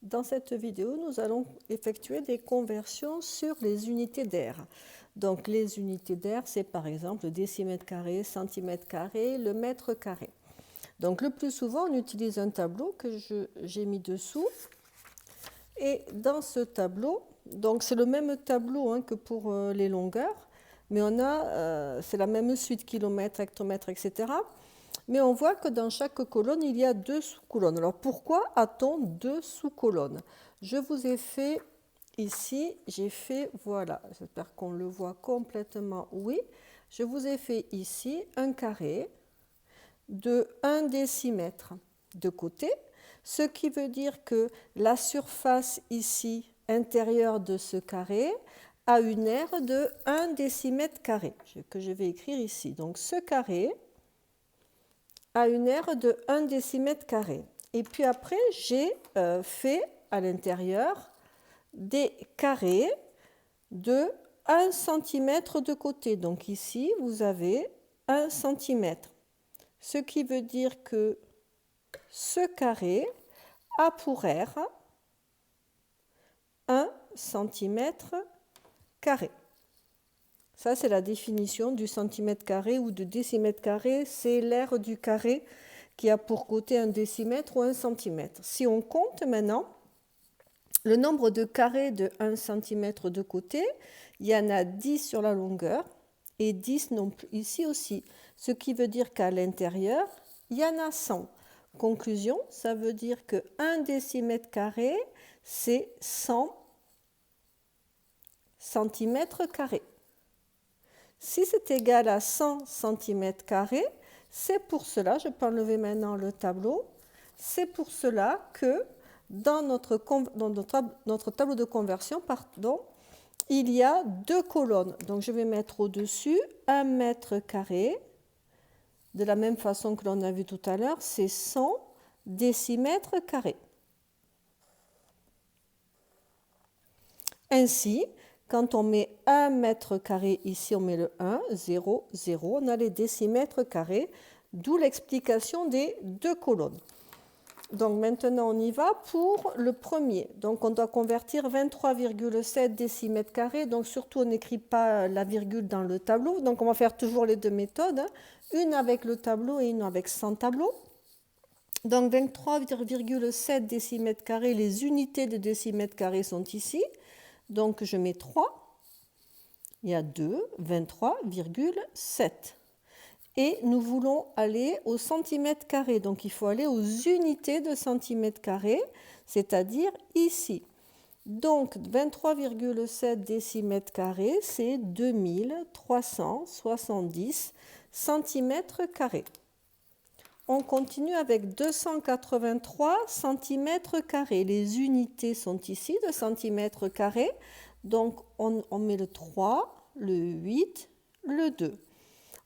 Dans cette vidéo, nous allons effectuer des conversions sur les unités d'air. Donc les unités d'air, c'est par exemple le décimètre carré, centimètre carré, le mètre carré. Donc le plus souvent, on utilise un tableau que j'ai mis dessous. Et dans ce tableau, donc c'est le même tableau que pour les longueurs, mais c'est la même suite, kilomètres, hectomètres, etc. Mais on voit que dans chaque colonne, il y a deux sous-colonnes. Alors pourquoi a-t-on deux sous-colonnes? Je vous ai fait ici, voilà, j'espère qu'on le voit complètement, oui. Je vous ai fait ici un carré de 1 décimètre de côté, ce qui veut dire que la surface ici intérieure de ce carré a une aire de 1 décimètre carré, que je vais écrire ici. Donc ce carré a une aire de 1 décimètre carré. Et puis après, j'ai fait à l'intérieur des carrés de 1 cm de côté. Donc ici, vous avez 1 cm. Ce qui veut dire que ce carré a pour aire 1 cm carré. Ça, c'est la définition du centimètre carré ou du décimètre carré. C'est l'aire du carré qui a pour côté un décimètre ou un centimètre. Si on compte maintenant le nombre de carrés de 1 cm de côté, il y en a 10 sur la longueur et 10 non plus ici aussi. Ce qui veut dire qu'à l'intérieur, il y en a 100. Conclusion, ça veut dire que 1 décimètre carré, c'est 100 cm carrés. Si c'est égal à 100 cm², c'est pour cela, je peux enlever maintenant le tableau, c'est pour cela que dans notre tableau de conversion, il y a deux colonnes. Donc je vais mettre au-dessus 1 mètre carré, de la même façon que l'on a vu tout à l'heure, c'est 100 décimètres carrés. Ainsi, quand on met 1 mètre carré, ici on met le 1, 0, 0, on a les décimètres carrés, d'où l'explication des deux colonnes. Donc maintenant on y va pour le premier. Donc on doit convertir 23,7 décimètres carrés, donc surtout on n'écrit pas la virgule dans le tableau, donc on va faire toujours les deux méthodes, une avec le tableau et une avec sans tableau. Donc 23,7 décimètres carrés, les unités de décimètres carrés sont ici. Donc je mets 3, il y a 2, 23,7. Et nous voulons aller au centimètre carré, donc il faut aller aux unités de centimètre carré, c'est-à-dire ici. Donc 23,7 décimètres carrés, c'est 2370 centimètres carrés. On continue avec 283 cm². Les unités sont ici de centimètres carrés. Donc, on met le 3, le 8, le 2.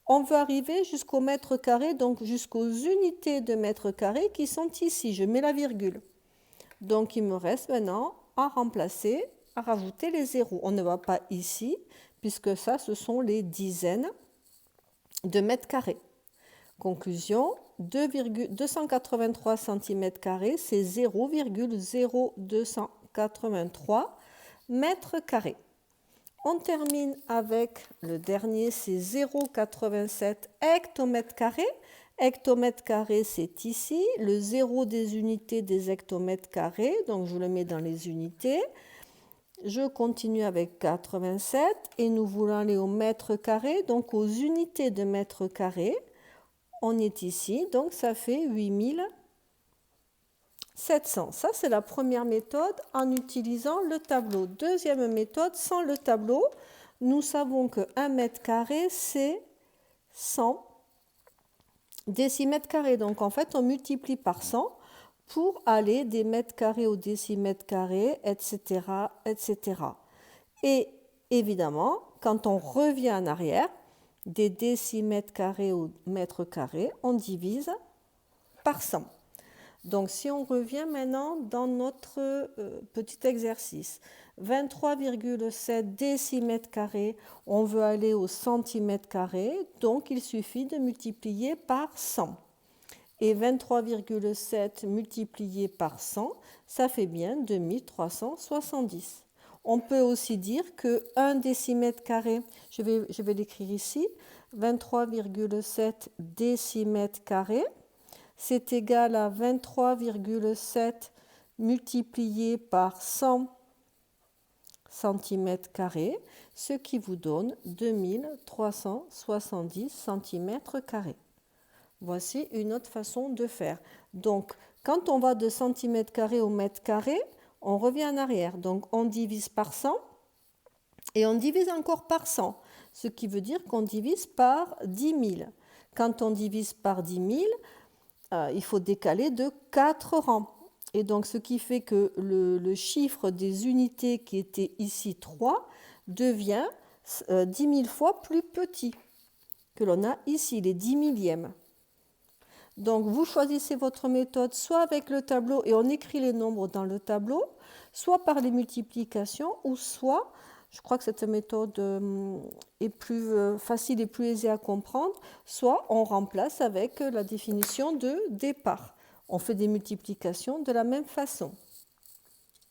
On veut arriver jusqu'au mètre carré, donc jusqu'aux unités de mètre carré qui sont ici. Je mets la virgule. Donc, il me reste maintenant à remplacer, à rajouter les zéros. On ne va pas ici, puisque ça, ce sont les dizaines de mètres carrés. Conclusion, 283 cm², c'est 0,0283 mètres carrés. On termine avec le dernier, c'est 0,87 hectomètres carrés. Hectomètre carré, c'est ici, le zéro des unités des hectomètres carrés, donc je le mets dans les unités. Je continue avec 87 et nous voulons aller au mètre carré, donc aux unités de mètre carré. On est ici, donc ça fait 8700. Ça, c'est la première méthode en utilisant le tableau. Deuxième méthode, sans le tableau, nous savons que 1 mètre carré, c'est 100 décimètres carrés. Donc, en fait, on multiplie par 100 pour aller des mètres carrés au décimètre carré, etc., etc. Et évidemment, quand on revient en arrière, des décimètres carrés au mètre carré, on divise par 100. Donc si on revient maintenant dans notre petit exercice, 23,7 décimètres carrés, on veut aller au centimètre carré, donc il suffit de multiplier par 100. Et 23,7 multiplié par 100, ça fait bien 2370. On peut aussi dire que 1 décimètre carré, je vais l'écrire ici, 23,7 décimètres carrés, c'est égal à 23,7 multiplié par 100 cm carrés, ce qui vous donne 2370 cm². Voici une autre façon de faire. Donc, quand on va de centimètre carré au mètre carré, on revient en arrière. Donc, on divise par 100 et on divise encore par 100, ce qui veut dire qu'on divise par 10 000. Quand on divise par 10 000, il faut décaler de 4 rangs. Et donc, ce qui fait que le chiffre des unités qui était ici 3 devient 10 000 fois plus petit que l'on a ici, les 10 millièmes. Donc, vous choisissez votre méthode soit avec le tableau et on écrit les nombres dans le tableau, soit par les multiplications, ou soit, je crois que cette méthode est plus facile et plus aisée à comprendre, soit on remplace avec la définition de départ. On fait des multiplications de la même façon.